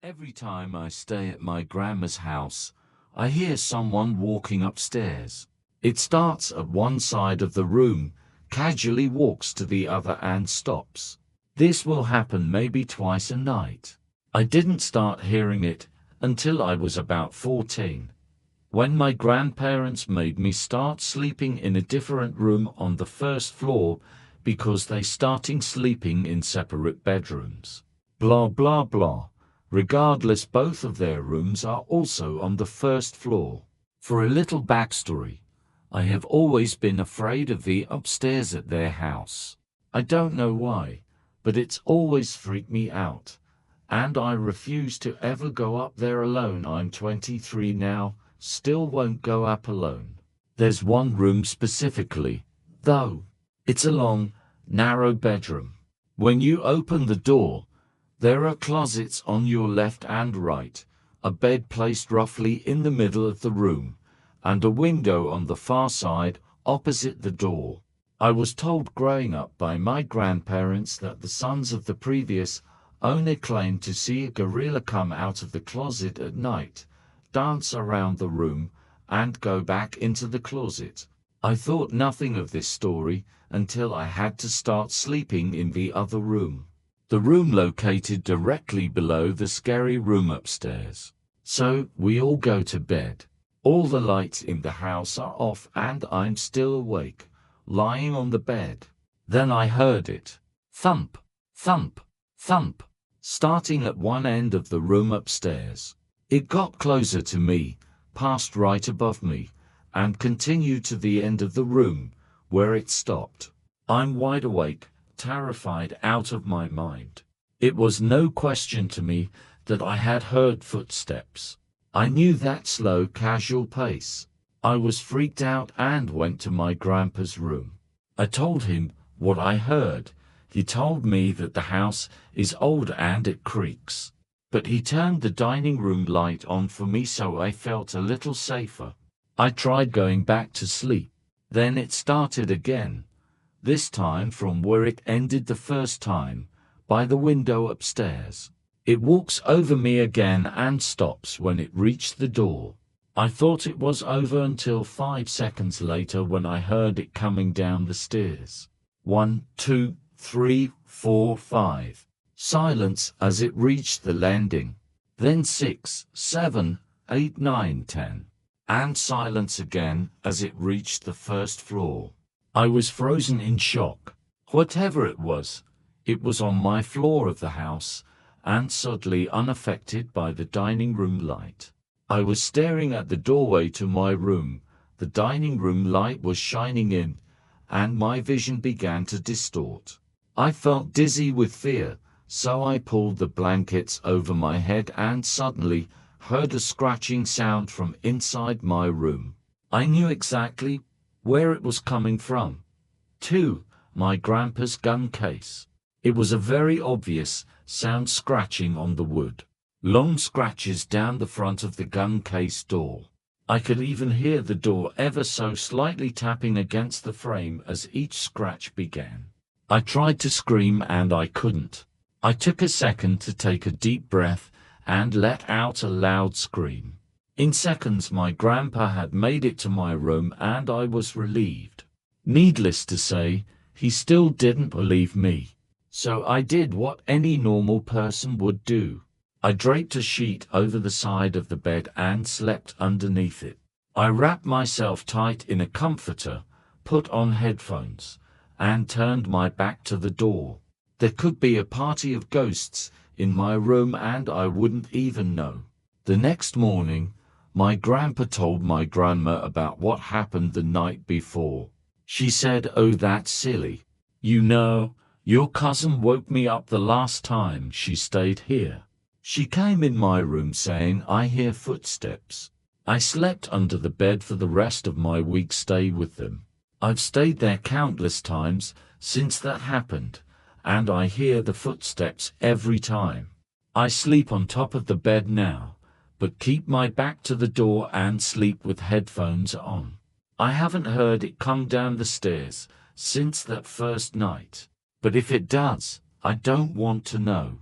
Every time I stay at my grandma's house, I hear someone walking upstairs. It starts at one side of the room, casually walks to the other and stops. This will happen maybe twice a night. I didn't start hearing it until I was about 14, when my grandparents made me start sleeping in a different room on the first floor because they starting sleeping in separate bedrooms. Blah blah blah. Regardless, both of their rooms are also on the first floor. For a little backstory, I have always been afraid of the upstairs at their house. I don't know why, but it's always freaked me out, and I refuse to ever go up there alone. I'm 23 now, still won't go up alone. There's one room specifically, though. It's a long, narrow bedroom. When you open the door, there are closets on your left and right, a bed placed roughly in the middle of the room, and a window on the far side opposite the door. I was told growing up by my grandparents that the sons of the previous owner claimed to see a gorilla come out of the closet at night, dance around the room, and go back into the closet. I thought nothing of this story until I had to start sleeping in the other room. The room located directly below the scary room upstairs. So, we all go to bed. All the lights in the house are off and I'm still awake, lying on the bed. Then I heard it. Thump, thump, thump, starting at one end of the room upstairs. It got closer to me, passed right above me, and continued to the end of the room, where it stopped. I'm wide awake, terrified out of my mind. It was no question to me that I had heard footsteps. I knew that slow, casual pace. I was freaked out and went to my grandpa's room. I told him what I heard. He told me that the house is old and it creaks. But he turned the dining room light on for me, so I felt a little safer. I tried going back to sleep. Then it started again. This time from where it ended the first time, by the window upstairs. It walks over me again and stops when it reached the door. I thought it was over until 5 seconds later when I heard it coming down the stairs. 1, 2, 3, 4, 5. Silence as it reached the landing. Then 6, 7, 8, 9, 10. And silence again as it reached the first floor. I was frozen in shock. Whatever it was on my floor of the house, and suddenly unaffected by the dining room light. I was staring at the doorway to my room. The dining room light was shining in, and my vision began to distort. I felt dizzy with fear, so I pulled the blankets over my head and suddenly heard a scratching sound from inside my room. I knew exactly where it was coming from. 2. My grandpa's gun case. It was a very obvious sound, scratching on the wood. Long scratches down the front of the gun case door. I could even hear the door ever so slightly tapping against the frame as each scratch began. I tried to scream and I couldn't. I took a second to take a deep breath and let out a loud scream. In seconds my grandpa had made it to my room and I was relieved. Needless to say, he still didn't believe me. So I did what any normal person would do. I draped a sheet over the side of the bed and slept underneath it. I wrapped myself tight in a comforter, put on headphones, and turned my back to the door. There could be a party of ghosts in my room and I wouldn't even know. The next morning, my grandpa told my grandma about what happened the night before. She said, "Oh, that's silly. You know, your cousin woke me up the last time she stayed here. She came in my room saying, 'I hear footsteps.' I slept under the bed for the rest of my week stay with them. I've stayed there countless times since that happened, and I hear the footsteps every time. I sleep on top of the bed now, but keep my back to the door and sleep with headphones on. I haven't heard it come down the stairs since that first night. But if it does, I don't want to know."